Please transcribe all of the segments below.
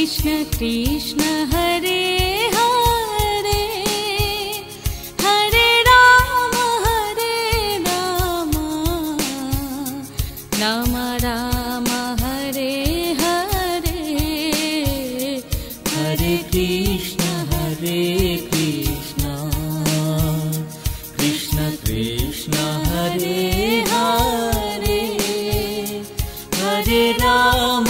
Krishna Krishna Hare Hare Hare Ram Ram Ram Hare Hare Hare Krishna Krishna Krishna Krishna Hare Hare Hare Ram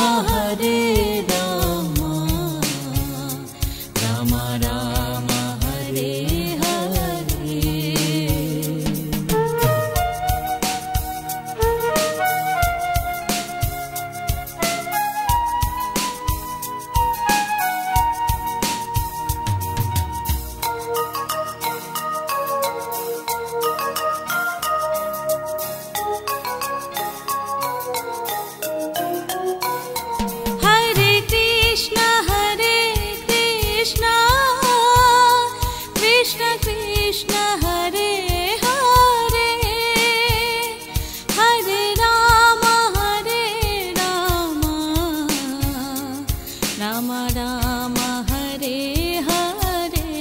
Ram Ram Hare Hare.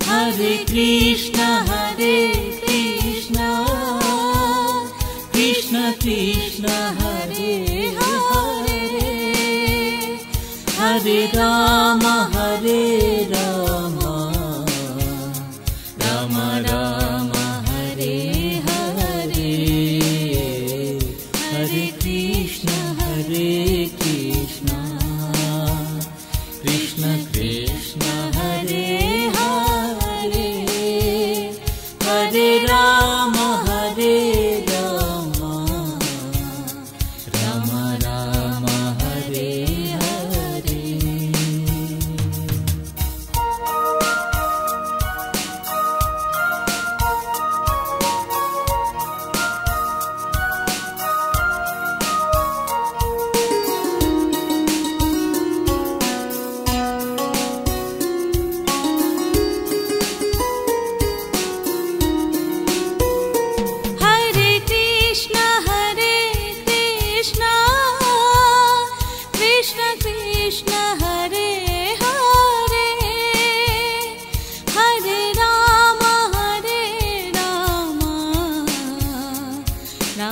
Hare Krishna Krishna Krishna Krishna Hare Hare Hare Ram Ram Ram Hare Hare Hare Krishna Krishna Krishna Krishna Hare Hare Hare Ram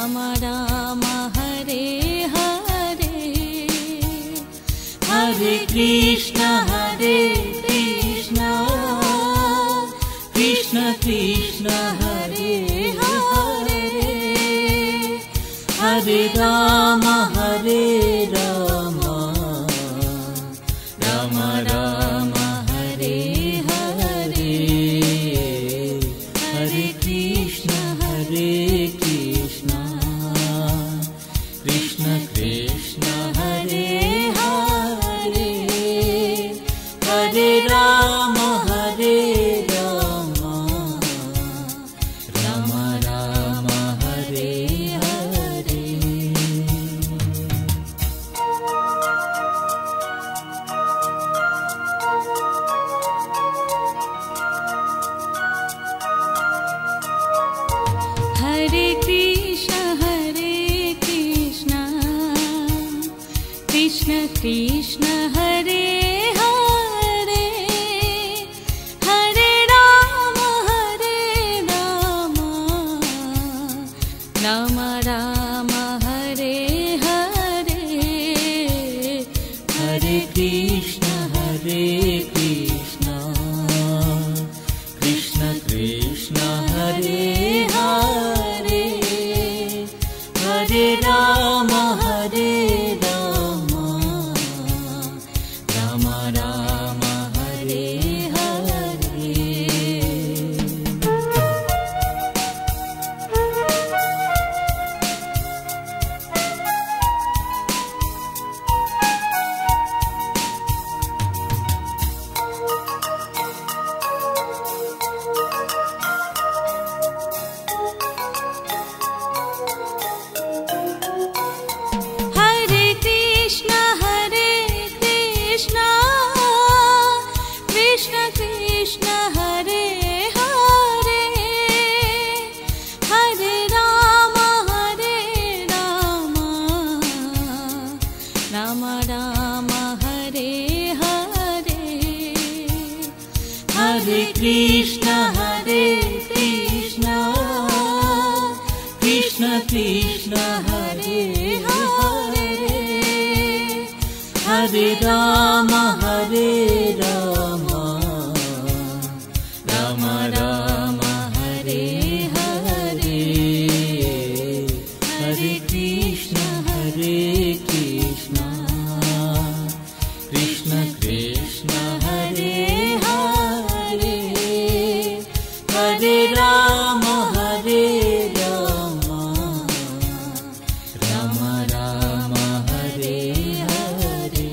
Ram Ram Hare Hare. Hare Krishna Krishna Krishna Krishna Hare Hare Hare Ram Ram Ram Hare Hare Hare Krishna Krishna Krishna Krishna Hare Hare Hare Ram Ram Ram Hare Hare. Hare Krishna Krishna Krishna Hare Hare Hare Ram Ram Ram Hare Hare Hare Krishna Krishna Krishna Hare Hare Hare Ram Ram Ram Hare Hare Hare Krishna Krishna Krishna Hare Hare Hare Ram Ram Ram Hare Hare Hare Krishna Krishna Krishna Hare Hare Hare Ram Ram Ram Hare Hare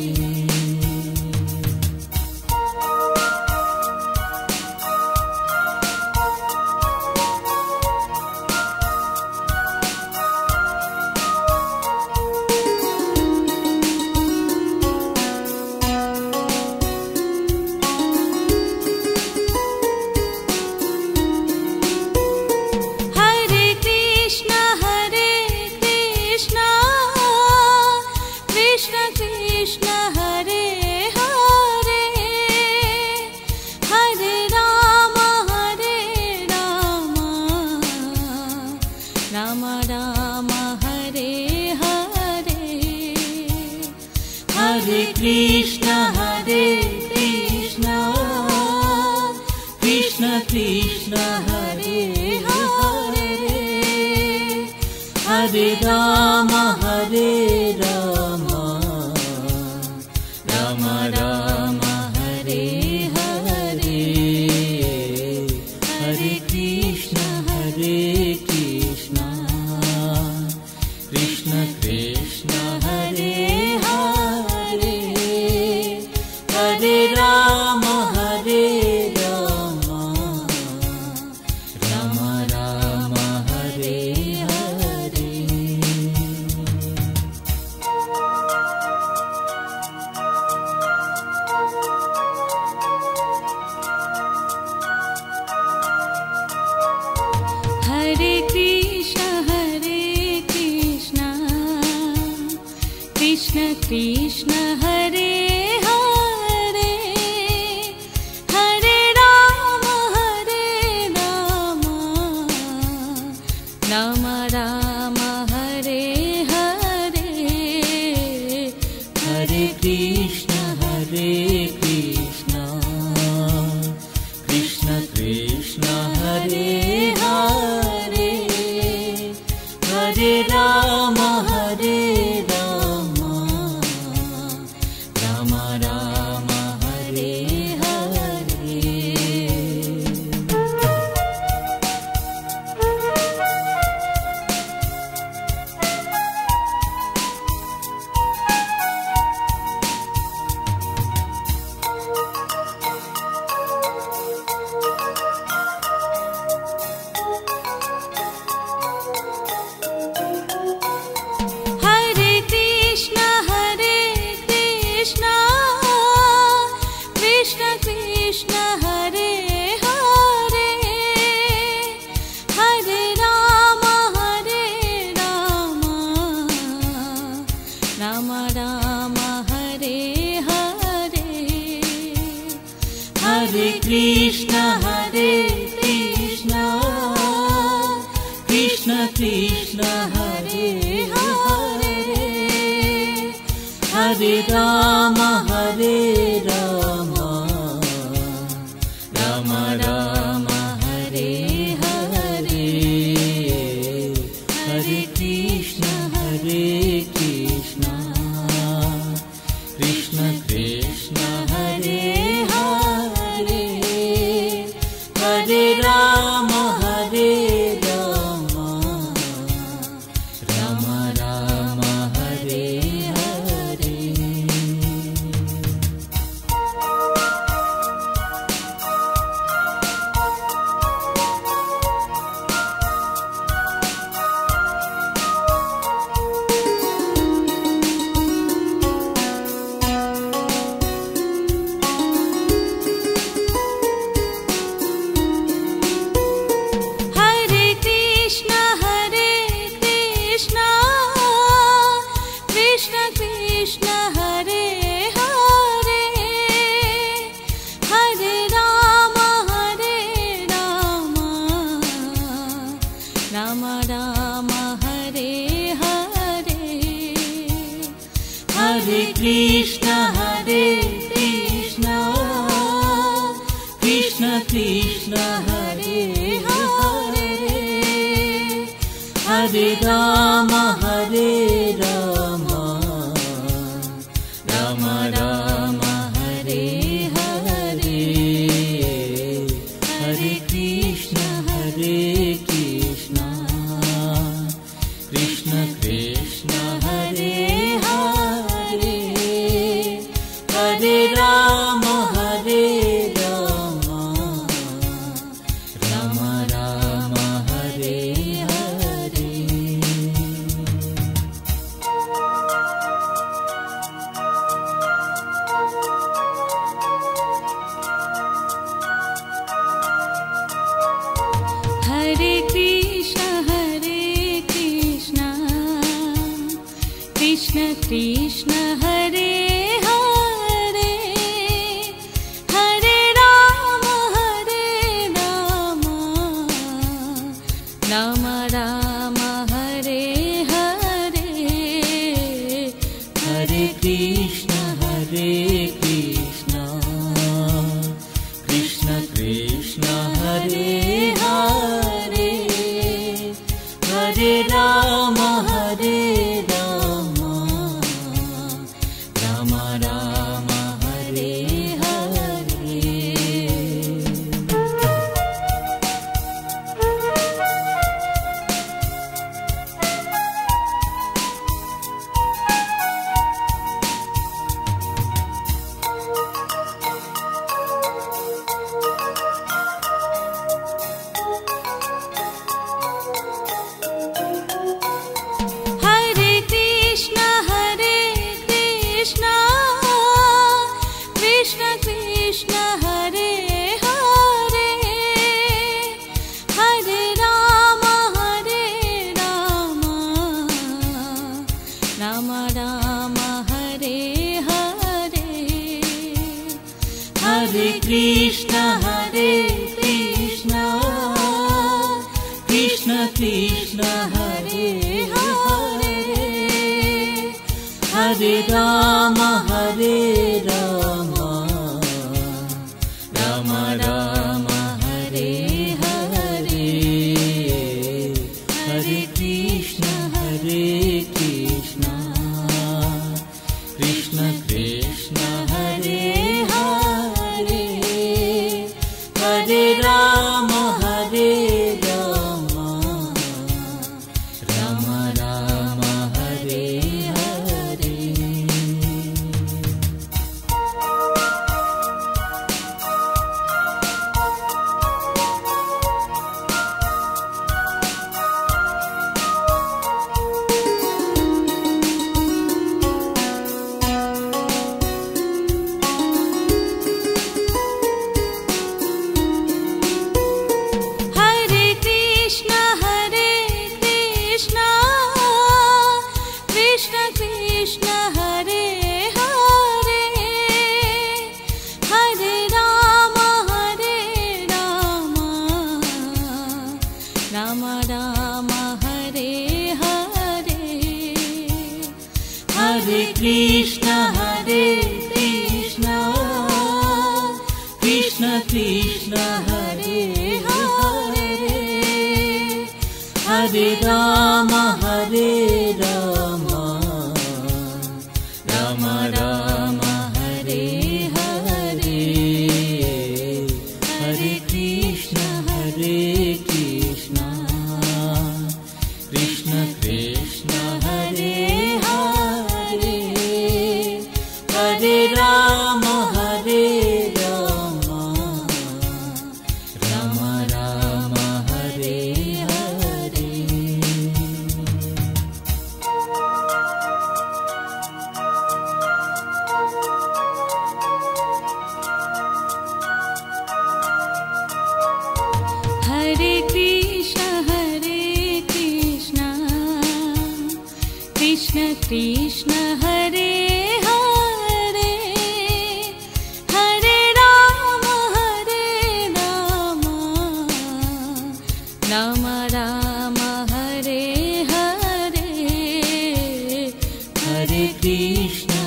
Ram Ram Hare Hare Hare Krishna Krishna Krishna Hare Hare Hare Ram Ram Ram Hare Hare Hare Krishna Krishna Krishna Hare Hare Hare Ram Ram Ram Hare Hare Hare Krishna Krishna Krishna Hare Hare Hare Ram Ram Ram Hare Hare Hare Krishna Krishna Krishna Hare Hare Hare Ram Ram Ram Hare Hare Hare Krishna Krishna Krishna Hare Hare Hare Ram Ram Ram Hare Hare Hare Krishna Krishna Krishna Hare Hare Hare Ram Ram Ram Hare Hare Hare Krishna Krishna Krishna Hare Hare Hare Ram Ram Ram Hare Hare Krishna Krishna Krishna Hare Hare Hare Rama Rama Rama Hare Hare Hare Krishna Krishna Krishna Hare Hare Hare Rama Rama Rama Hare Hare Hare Krishna Krishna Krishna Hare Hare Hare Rama Rama Rama Hare Hare Hare Krishna Krishna Krishna Hare Hare Hare Rama Rama Rama Hare Hare Hare Krishna Krishna Krishna Hare Hare Hare Rama Rama Rama Hare Hare Hare Krishna Krishna Krishna Hare Hare Hare Rama Rama Rama Hare Hare Hare Krishna Krishna Krishna Hare Hare Hare Rama Rama Rama Hare Hare Hare Krishna Krishna Krishna Hare Hare Hare Rama Rama Rama Hare Hare Hare Krishna Krishna Krishna Hare Hare Hare Rama Rama Rama Hare Hare Hare Krishna Krishna Krishna Hare Hare Hare Rama Rama Rama Hare Hare Hare Krishna Krishna Hare Hare Hare Rama Rama Rama Hare Hare Hare Krishna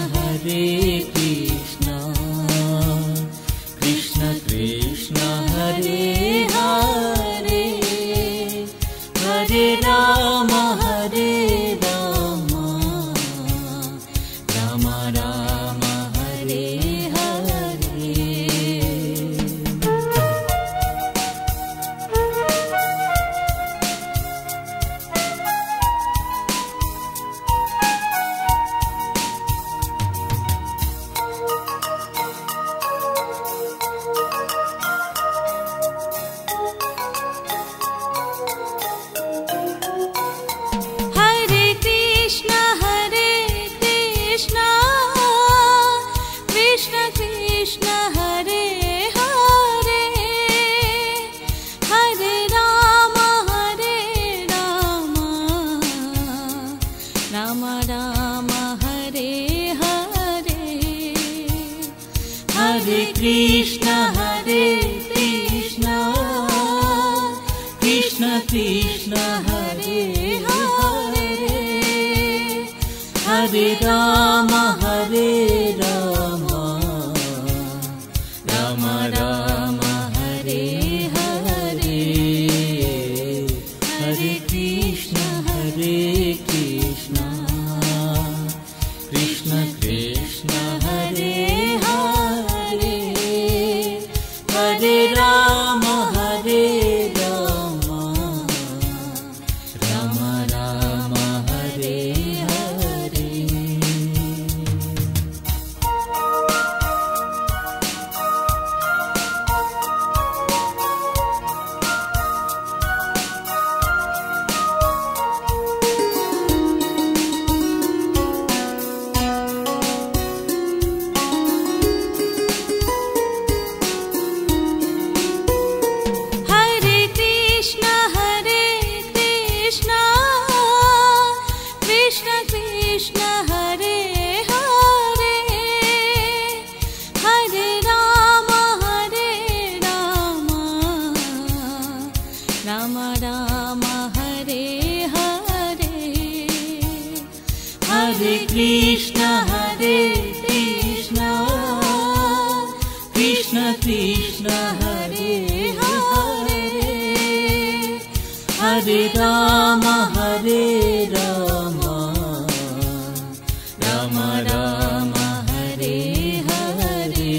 Krishna Hare Hare Hare Ram Ram Ram Hare Hare Hare Krishna Krishna Krishna Hare Hare Hare Ram Ram Ram Hare Hare Hare Krishna Krishna Krishna Hare Hare Hare Ram Ram Ram Hare Hare Hare Krishna Krishna Krishna Hare Hare Hare Ram Ram Ram Hare Hare Hare Krishna Krishna Krishna Hare Hare Hare Ram Ram Ram Hare Hare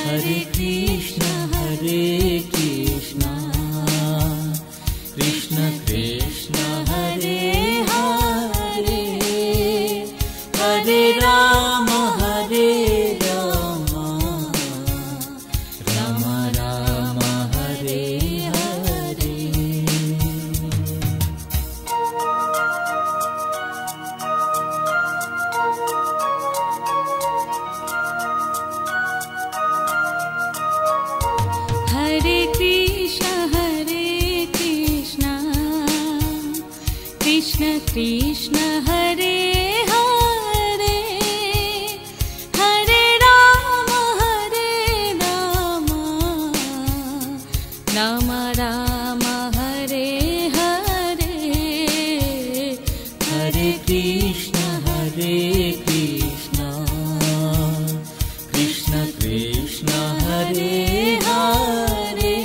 Hare Krishna Krishna Krishna Hare Hare Hare Ram Ram Ram Hare Hare Hare Krishna Krishna Krishna Hare Hare Hare Ram Ram Ram Hare Hare Hare Krishna Krishna Krishna Hare Hare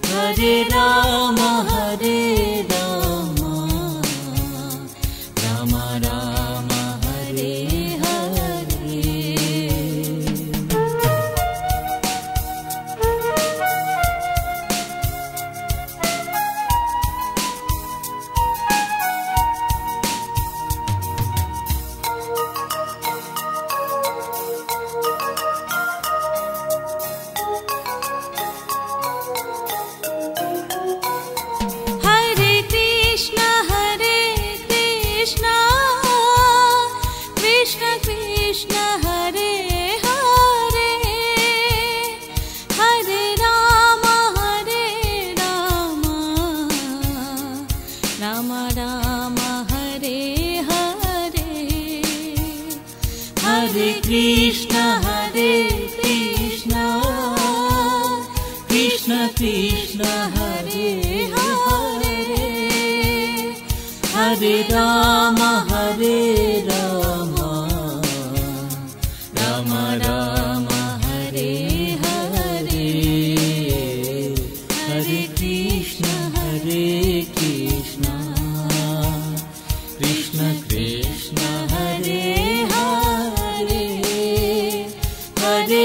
Hare Ram Ram Ram Hare Hare Hare Krishna Krishna Krishna Hare Hare Hare Ram Ram Ram Hare Hare Hare Krishna Krishna Krishna Hare Hare Hare Ram Ram Ram Hare Hare Hare Krishna Krishna Krishna Hare Hare Hare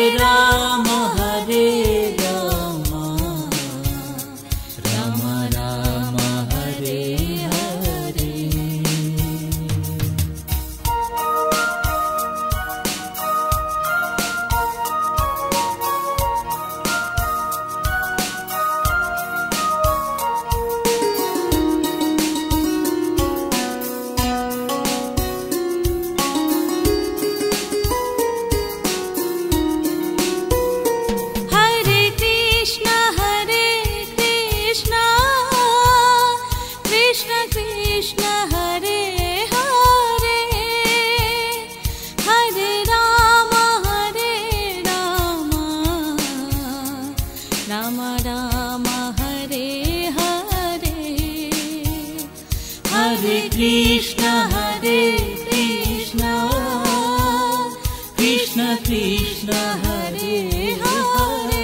Krishna Hare Hare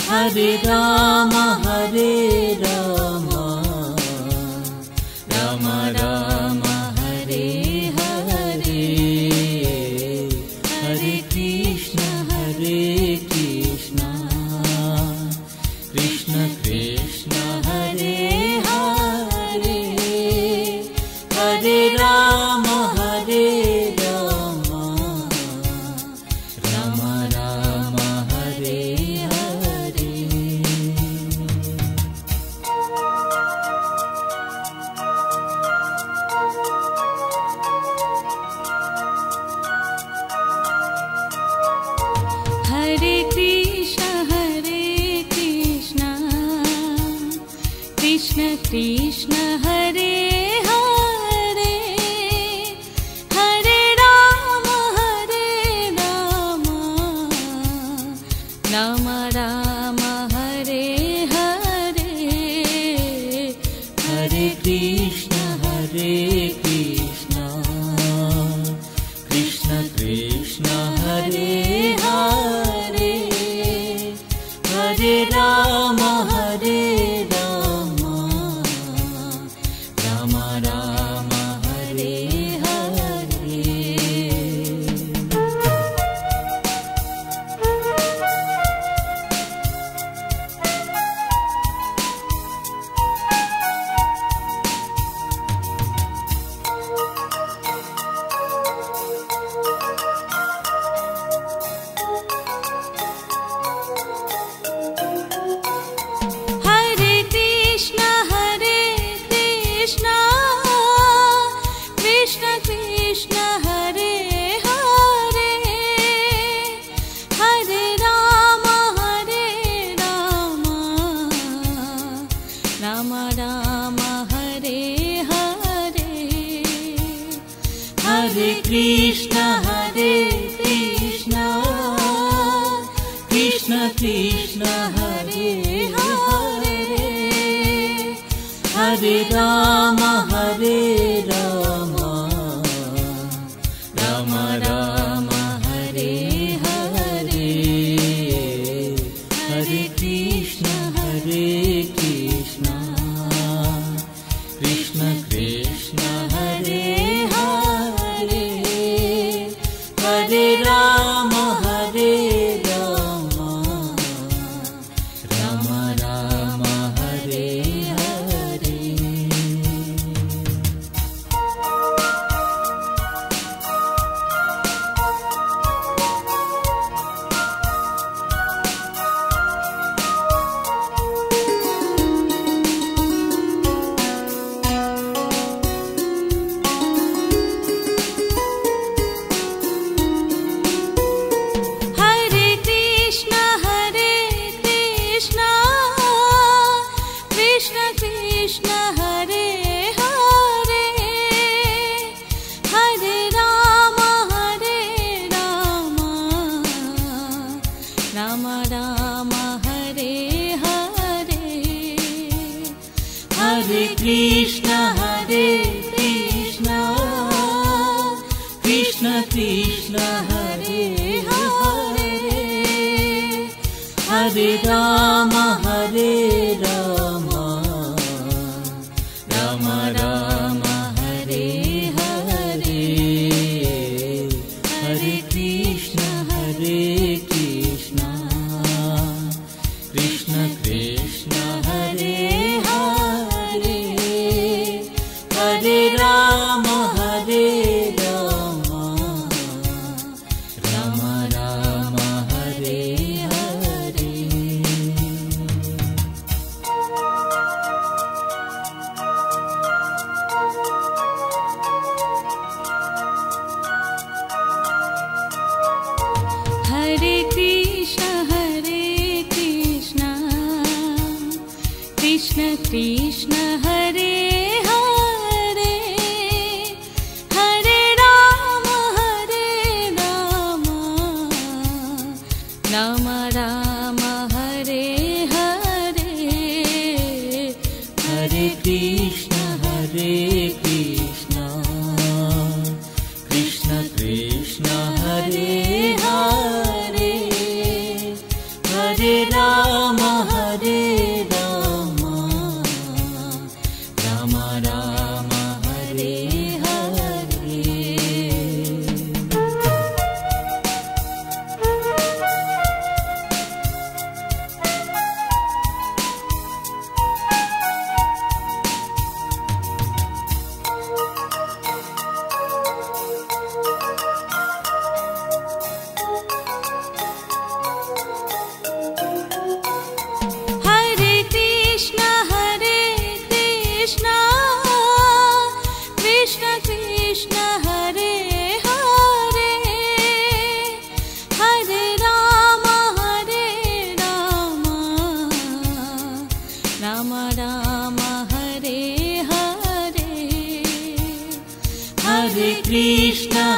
Hare Ram Ram Ram Hare Hare Hare Krishna Krishna Krishna Hare Hare Hare Ram Ram Ram Hare Hare Hare Krishna Krishna Krishna Hare Hare Hare Ram Ram Ram Hare Hare Hare Krishna Krishna Krishna Hare Hare Hare Ram Ram Ram Hare Hare Hare Krishna Krishna Krishna Hare Hare Hare Ram Ram Ram Hare Hare Hare Krishna Krishna Krishna Hare Hare Hare Ram Ram Ram Hare Hare Hare Krishna Krishna Krishna Hare Hare Hare Ram Ram Ram Hare Hare Hare Krishna Krishna Krishna Hare Hare Hare Ram Ram Ram Hare Hare Hare Krishna Krishna Krishna Hare Hare Hare Ram Ram Ram Hare Hare Hare Krishna Krishna Krishna Hare Hare Hare Ram Ram Ram Hare Hare Hare Krishna Krishna Krishna Hare Hare Hare Ram Ram Ram Hare Hare Hare Krishna Krishna Krishna Krishna Hare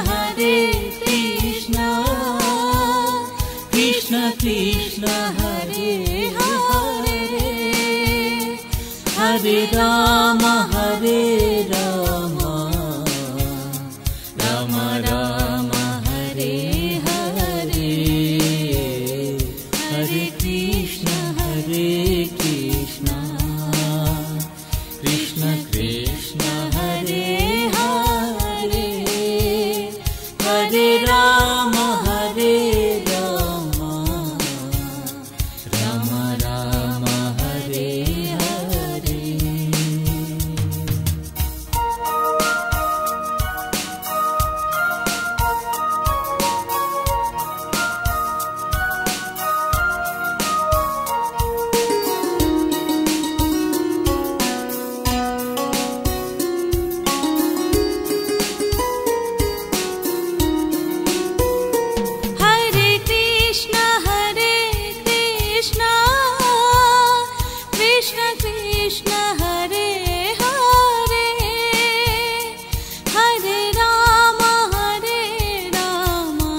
Hare Krishna, Krishna Krishna Hare Hare, Hare Rama Hare Rama, Rama Rama Hare Hare, Hare Krishna Krishna Krishna Hare Hare, Hare Rama Hare Rama, Rama Rama Hare Hare. Hare Krishna Hare Krishna, Krishna Krishna Hare Hare, Hare Rama Hare Rama,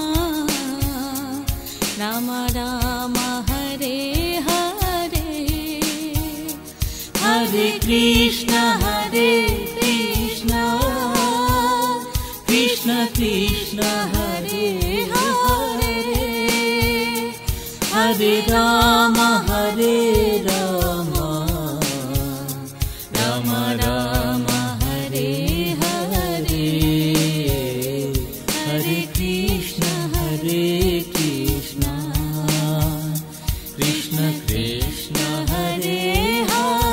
Rama Rama Hare Hare, Hare Krishna Krishna Krishna Hare Hare,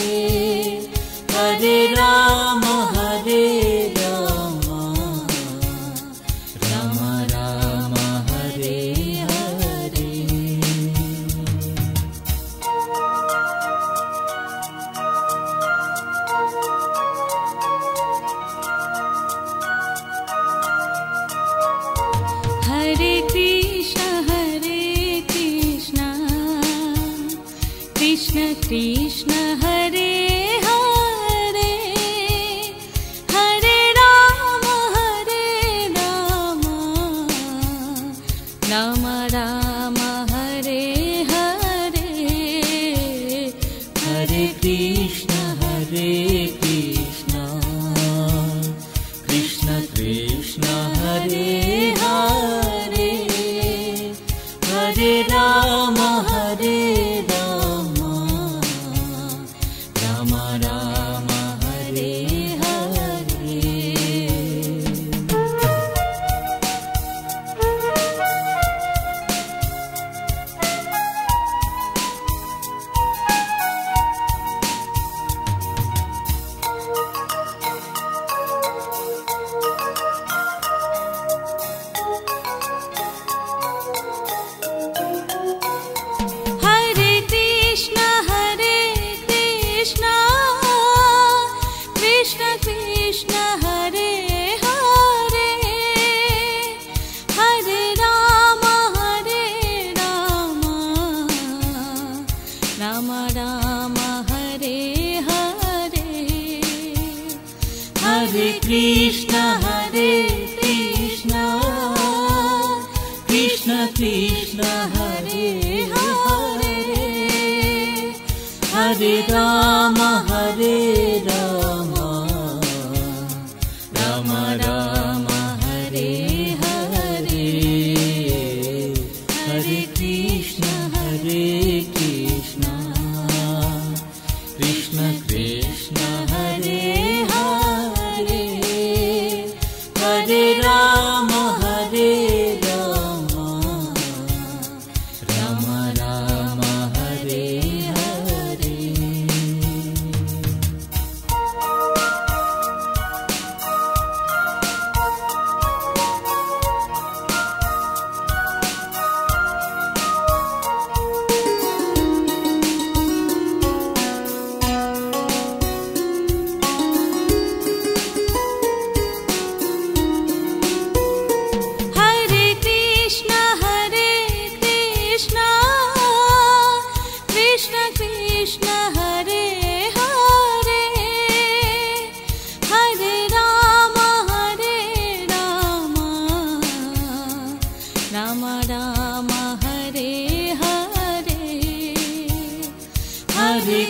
Hare Rama Hare Rama, Rama Rama Hare Hare. Hare Krishna Krishna Krishna Hare Hare, Hare Rama Hare Rama, Rama Rama Hare Hare, Hare Krishna Krishna Krishna Hare Hare, Hare Rama Hare Rama,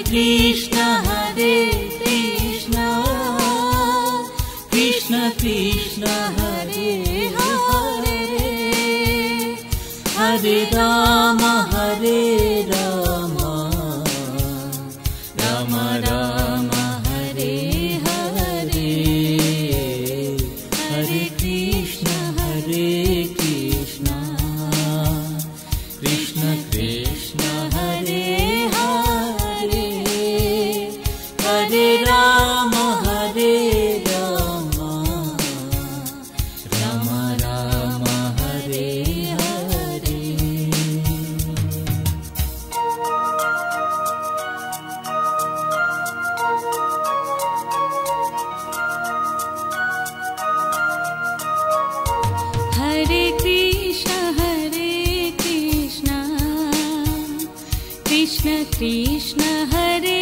Krishna Krishna Krishna Hare Hare Hare Rama Rama Rama Hare Hare Hare Krishna Krishna Krishna Hare Hare Hare Rama Rama Rama Hare Hare Hare Krishna Krishna Krishna Hare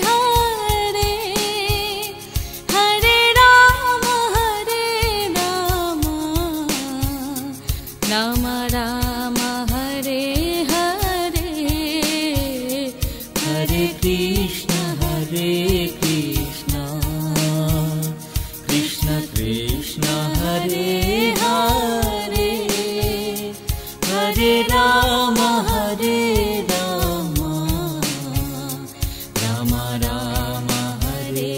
Hare Hare Rama Rama Rama Hare Hare Hare Krishna Krishna Krishna Hare Hare Hare Rama Rama Rama Hare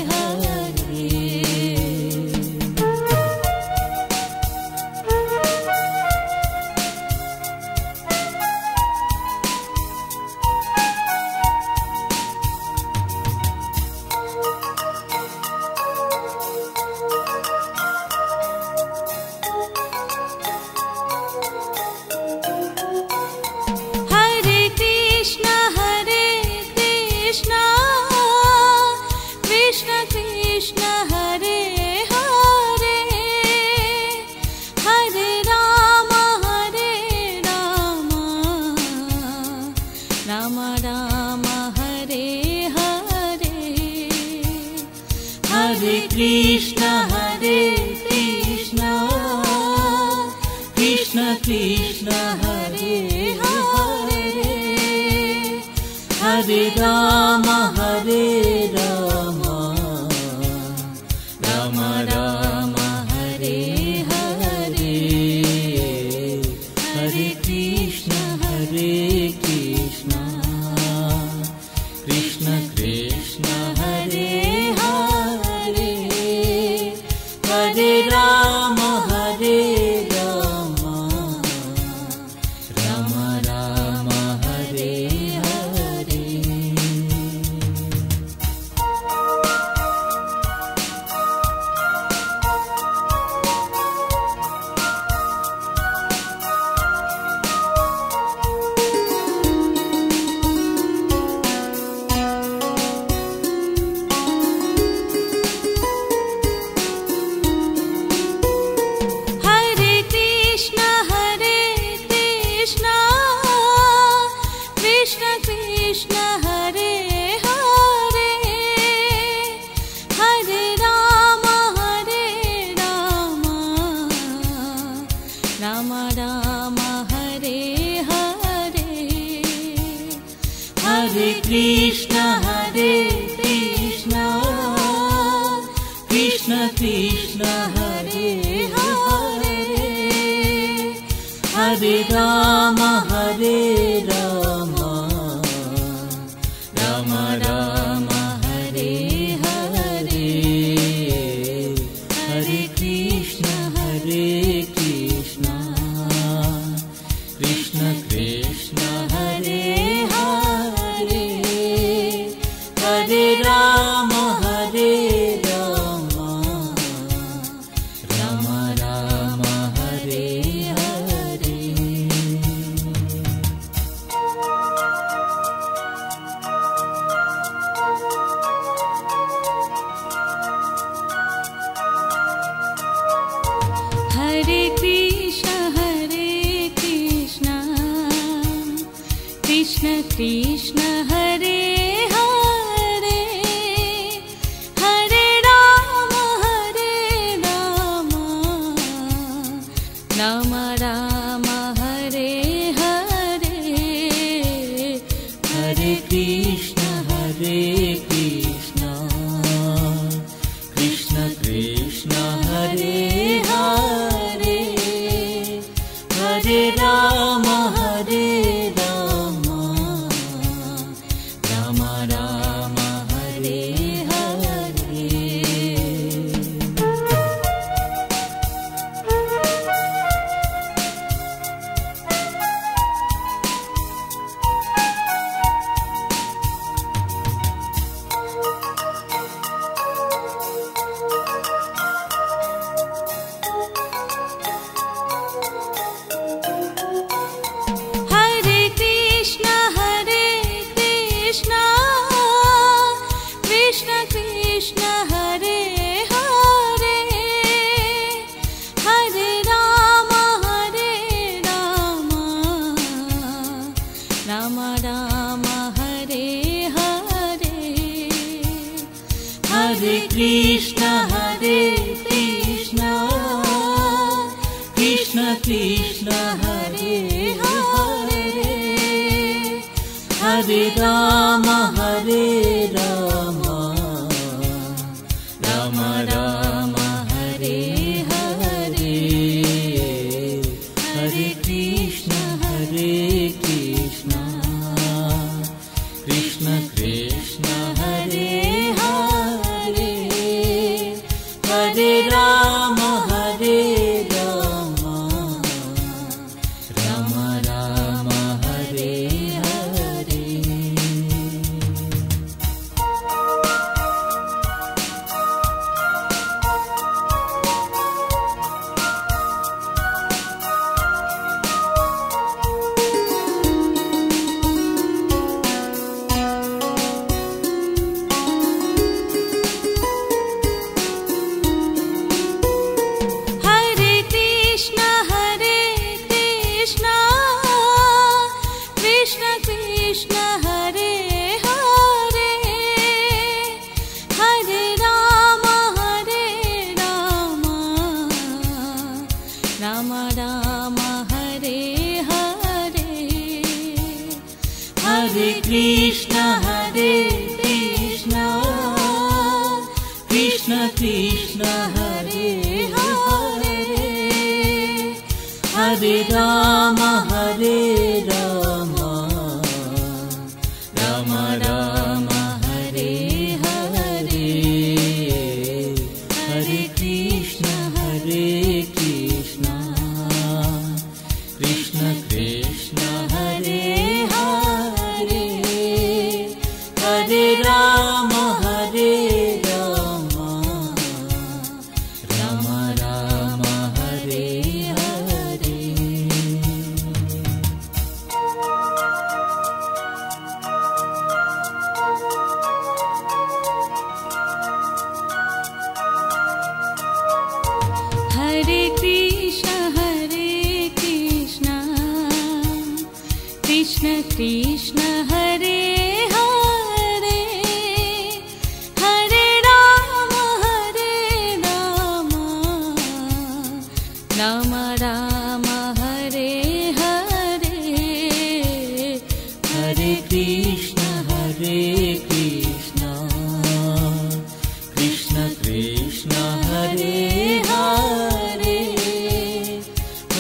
Hare Hare Krishna Krishna Krishna Hare Hare Hare Rama Rama Rama Hare Hare Hare Krishna Krishna Krishna Hare Hare Hare Rama Rama Rama Hare Hare Hare Krishna Krishna Krishna Hare Hare Hare Rama Rama Rama Hare Hare Hare Krishna Krishna Krishna Hare Hare Hare Rama Rama Rama Hare Hare Hare Krishna Krishna Krishna Hare Hare Hare Rama Rama Rama Hare Hare Hare Krishna Krishna Krishna Hare Hare Hare Rama Rama Rama Hare Hare Hare Krishna Krishna Krishna Hare Hare Hare Rama Rama Rama Hare Hare Hare Krishna Krishna Hare Hare Hare Ram Ram Ram Hare Hare Hare Krishna Krishna Krishna Hare Hare Hare Ram Ram Ram Hare Hare Ram Ram Hare Hare Hare Krishna Krishna Krishna Hare Hare Hare Ram Ram Ram Hare Hare Hare Krishna Krishna Krishna Hare Hare Hare Ram Ram Ram Hare Hare Hare Krishna Krishna Krishna Hare Hare Hare Ram Ram Ram Hare Hare Hare Krishna Krishna Krishna Hare Hare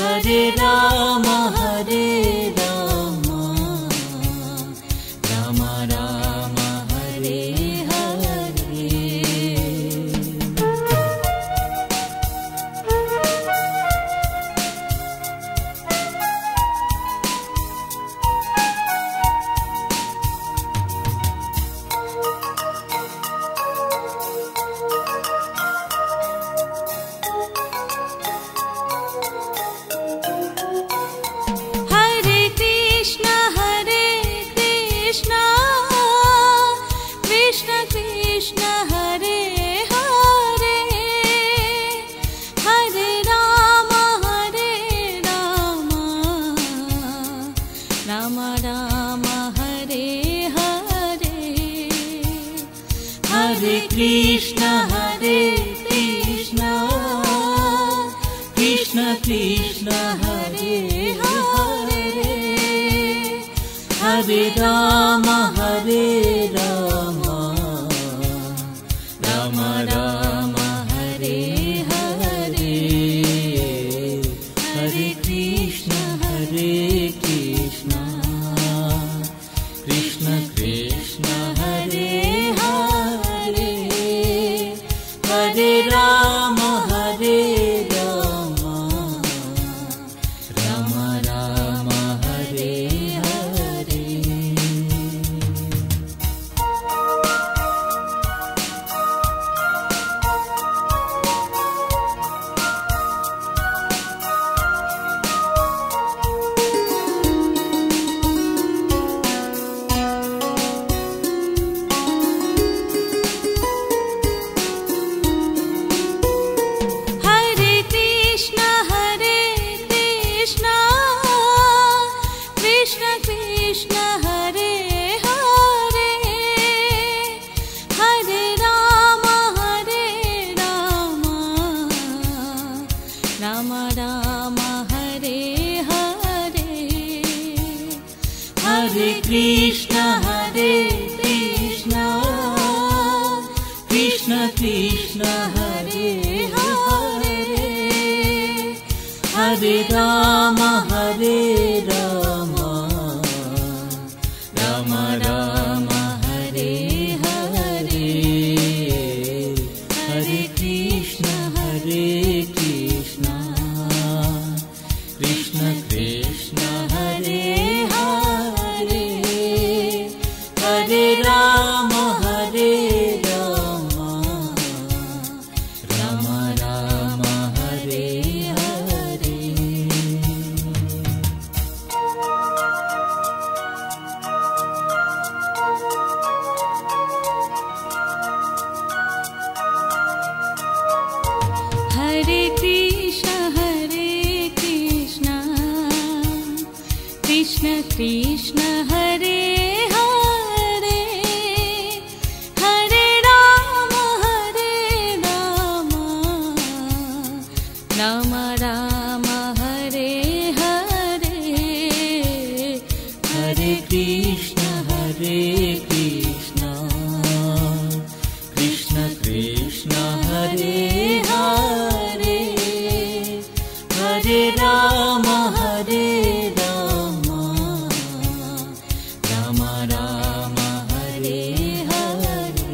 Hare Ram Ram Ram Hare Hare Hare Krishna Krishna Krishna Hare Hare Hare Ram Ram Ram Hare Hare Hare Krishna Krishna Krishna Hare Hare Hare Ram Ram Ram Hare Hare Hare Krishna Krishna Krishna Hare Hare Hare Ram Ram Ram Hare Hare Ram Hare Hare Hare Krishna Krishna Krishna Hare Hare Hare Ram Ram Ram Hare Hare Hare Krishna Krishna Krishna Hare Hare Hare Ram Ram Ram Hare Hare Hare Krishna Krishna Krishna Hare Hare Hare Ram Ram Ram Hare Hare Hare Krishna Krishna Krishna Hare Hare Hare Ram Ram Ram Hare Hare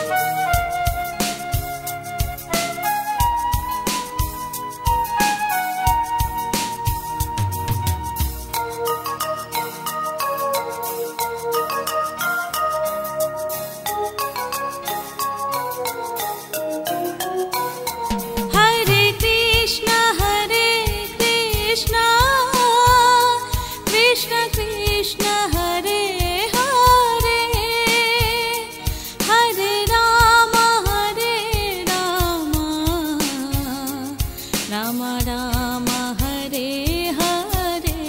Hare Krishna Krishna Krishna Hare Hare Hare Ram Ram Ram Hare Hare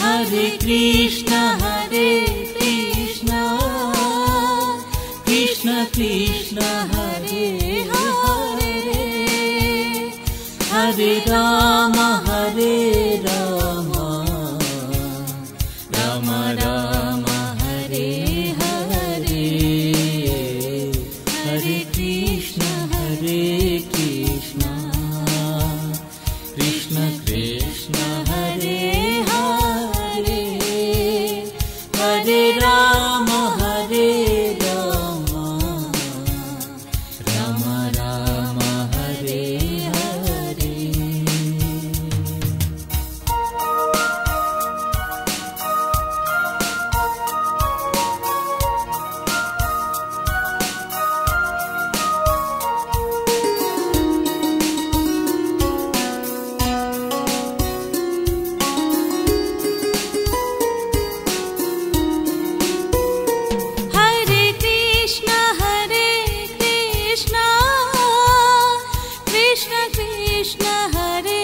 Hare Krishna Krishna Krishna Hare Hare Hare Ram Ram Ram Hare Hare Hare Krishna Krishna Krishna Hare Hare Hare Ram Ram Ram Hare Hare Hare Krishna Krishna Krishna Hare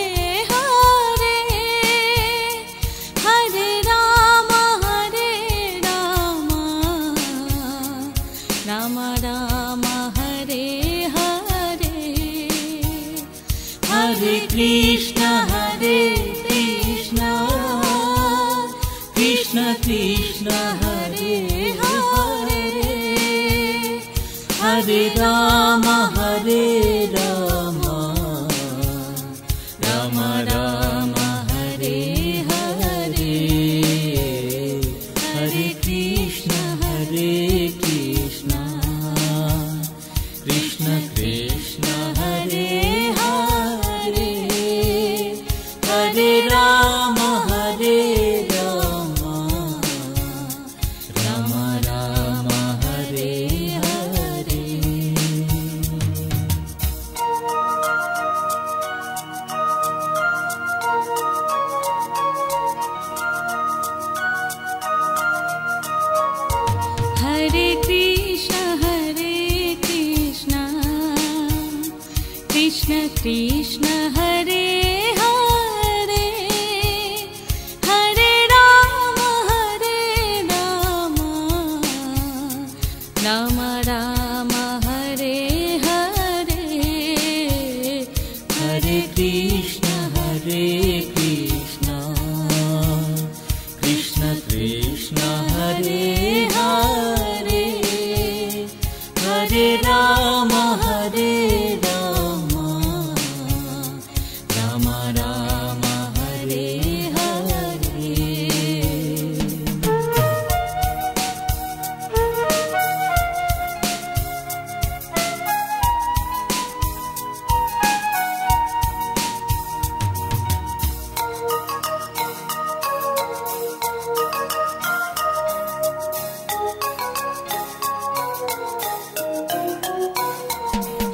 Hare Hare Ram Ram Ram Hare Hare Hare Krishna Krishna Krishna Hare Hare Hare Ram Ram Ram Hare Hare Hare Krishna Krishna Krishna Hare Hare Hare Ram Ram Ram Hare Hare Hare Krishna Krishna Krishna Hare Hare Hare Ram Ram Ram Hare Hare Rama, Hare Rama, Rama Rama, Hare Hare.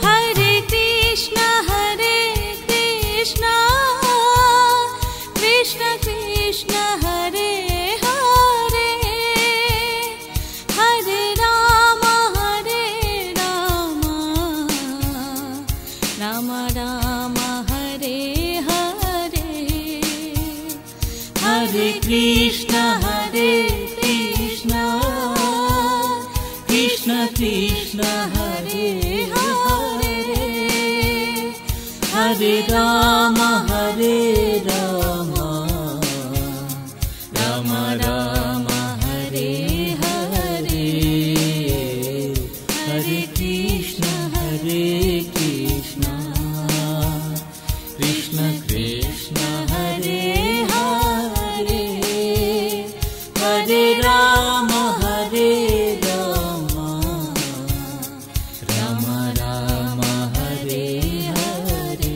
Hare Krishna, Hare Krishna, Krishna Krishna, Hare Hare, Hare Rama, Hare Rama, Rama Rama, Hare Hare. Hare Krishna, Hare Krishna, Krishna Krishna, Hare Hare, Hare Rama, Hare Rama, Rama Rama, Hare Hare. Hare Krishna, Hare Krishna, Krishna Krishna, Hare Hare, Hare Rama, Hare Rama, Rama Rama, Hare Hare.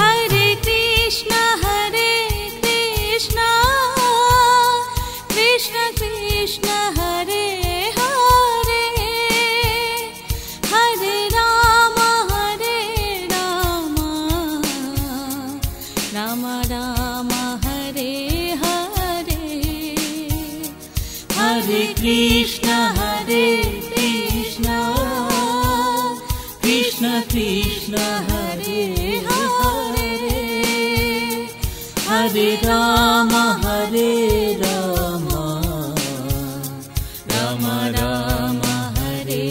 Hare Krishna, Hare Krishna, Krishna Krishna, Hare Hare, Hare Rama, Hare Rama, Rama Rama, Hare Hare. Hare Krishna, Hare Krishna, Krishna Krishna, Hare Hare, Hare Rama, Hare Rama, Rama Rama, Hare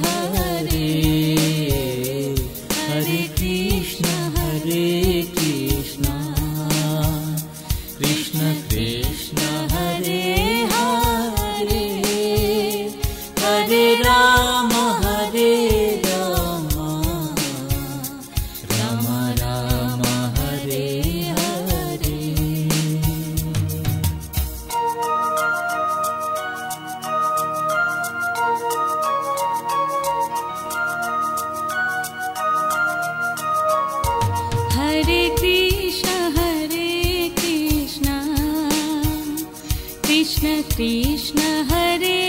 Hare. Hare Krishna, Hare Krishna, Krishna Krishna, Hare Hare, Hare Rama, Hare Rama, Rama Rama, Hare Hare. Hare Krishna, Hare Krishna, Krishna Krishna, Hare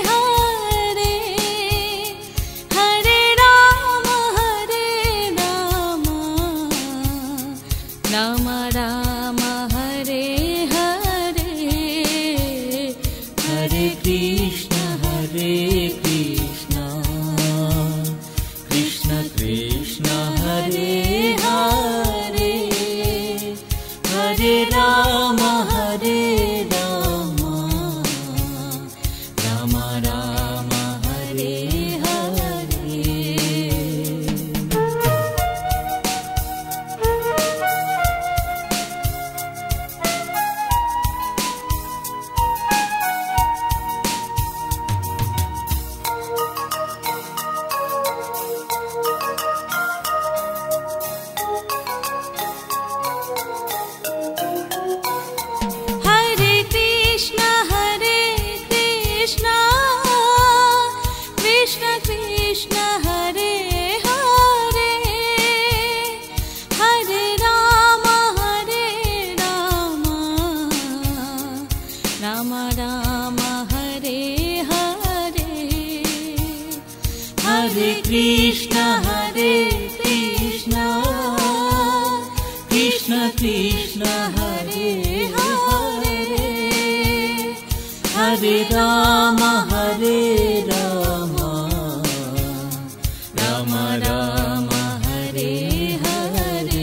Hare, Hare Rama, Hare Rama, Rama Rama, Hare Hare. Hare Krishna, Hare Krishna, Krishna Krishna, Hare Hare, Hare Rama, Hare Rama, Rama Rama, Hare Hare. Hare Krishna, Hare Krishna, Krishna Krishna, Hare Hare, Hare Rama, Hare Rama, Rama Rama, Hare Hare. Hare Krishna, Hare Krishna, Krishna Krishna, Hare Hare, Hare Rama, Hare Rama, Rama Rama, Hare Hare.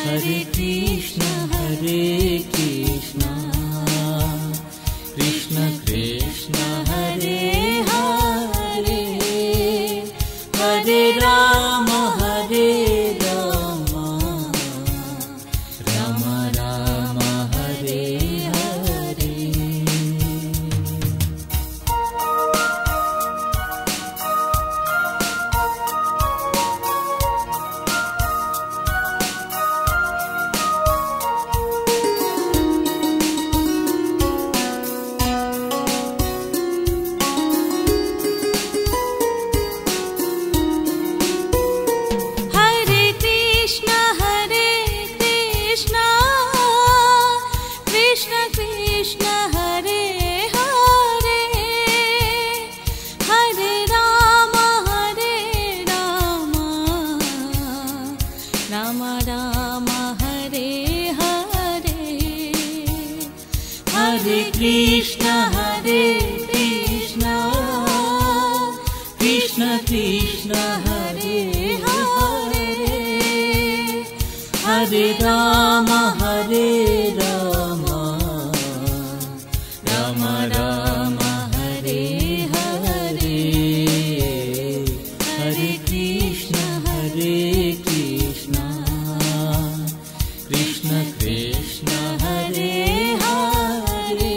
Hare Krishna, Hare Krishna, Krishna Krishna Hare Hare, Hare Rama Hare Rama, Rama Rama Hare Hare. Hare Krishna Hare Krishna, Krishna Krishna Hare Hare, Hare Rama Hare Rama, Rama Rama Hare Hare, Hare Krishna Hare Krishna, Krishna Krishna Hare Hare,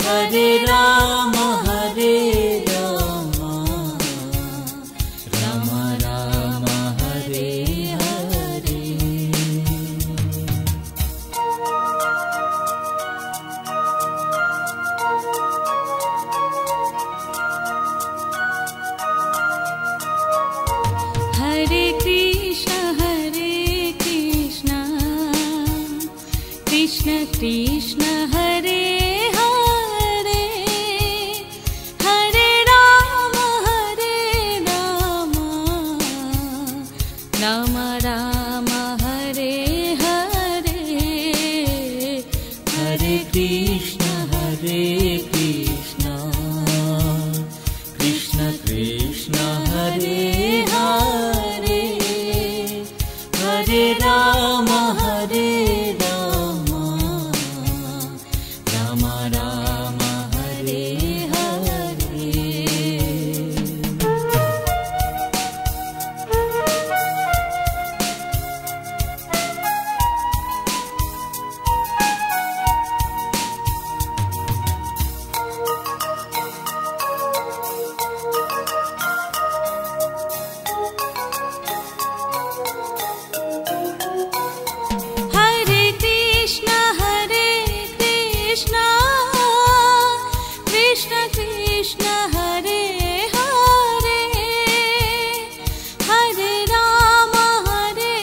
Hare Rama Hare Rama, Rama Rama Hare Hare. Hare Krishna Krishna Krishna Hare Hare, Hare Rama Hare Rama, Rama Rama Hare Hare, Hare Krishna Krishna, Krishna Krishna Hare Hare, Hare Rama Hare Rama, Rama Rama Hare Hare. Hare Krishna Krishna Krishna Hare Hare, Hare Rama Hare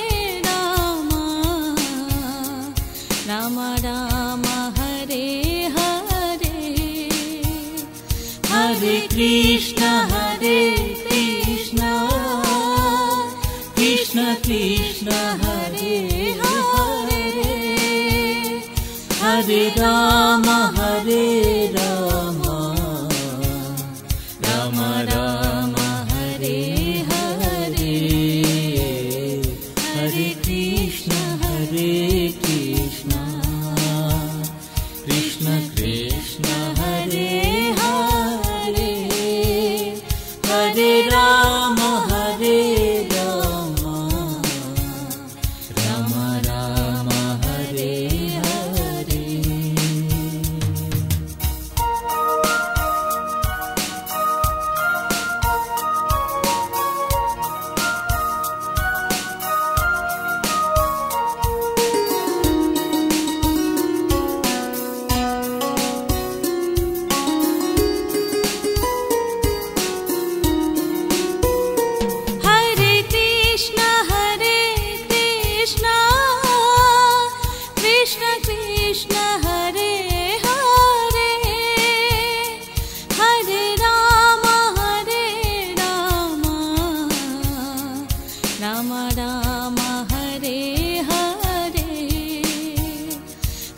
Rama, Rama Rama Hare Hare, Hare Krishna Krishna, Krishna Krishna Hare Hare, Hare Rama Hare Rama, Rama Rama Hare Hare, Hare Krishna Krishna, Krishna Krishna Hare Hare, Hare Rama Hare Rama, Rama Rama Hare Hare.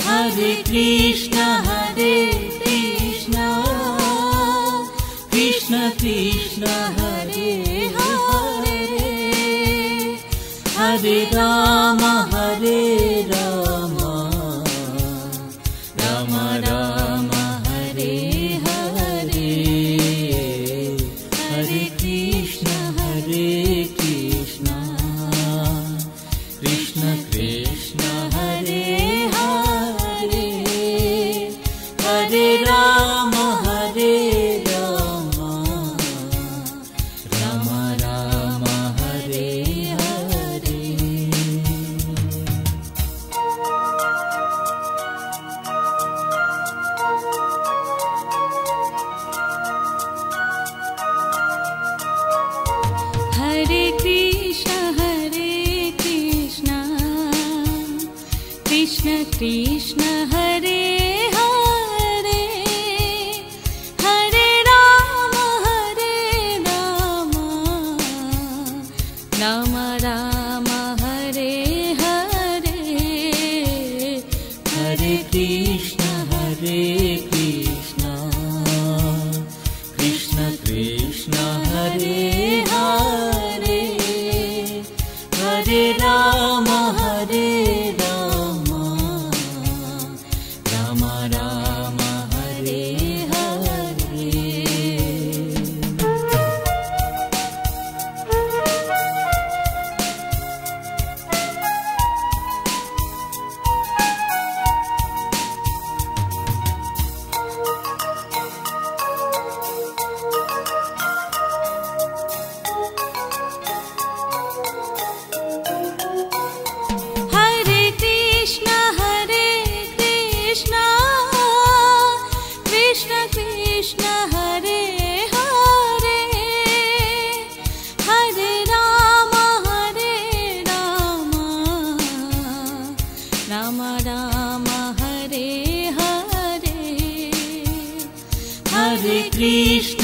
Hare Krishna, Krishna Krishna, Hare Hare, Hare Rama, Hare Rama. Krishna Hare Hare Hare Ram Ram Ram Hare Hare Hare Krishna Krishna Krishna Hare Hare Hare Ram Ram Ram Hare Hare. Hare Krishna Krishna Krishna Hare Hare Hare Ram Ram Ram Hare Hare Hare Krishna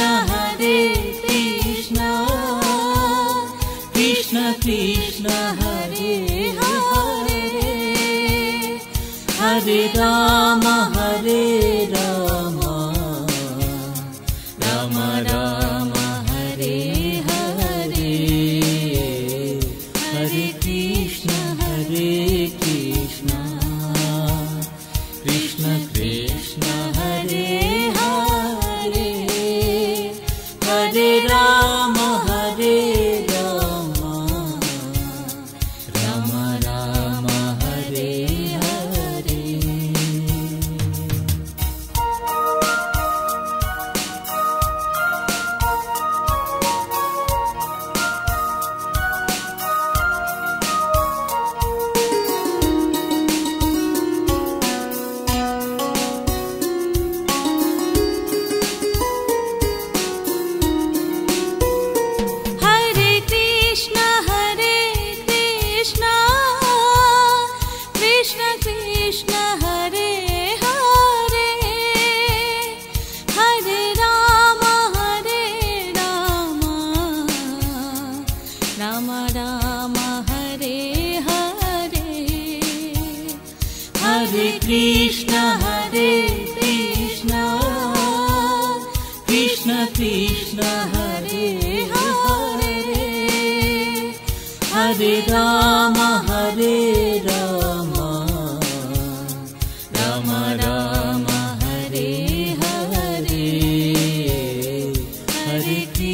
Krishna Krishna Hare Hare Hare Ram Ram Ram Hare Hare Hare Krishna Krishna Krishna Hare Hare Hare Ram Ram Ram Hare Hare. Hare Krishna Krishna Krishna Hare Hare Hare Ram Ram Ram Hare Hare Hare Krishna Krishna Krishna Hare Hare Hare Ram Ram Ram Hare Hare Hare Krishna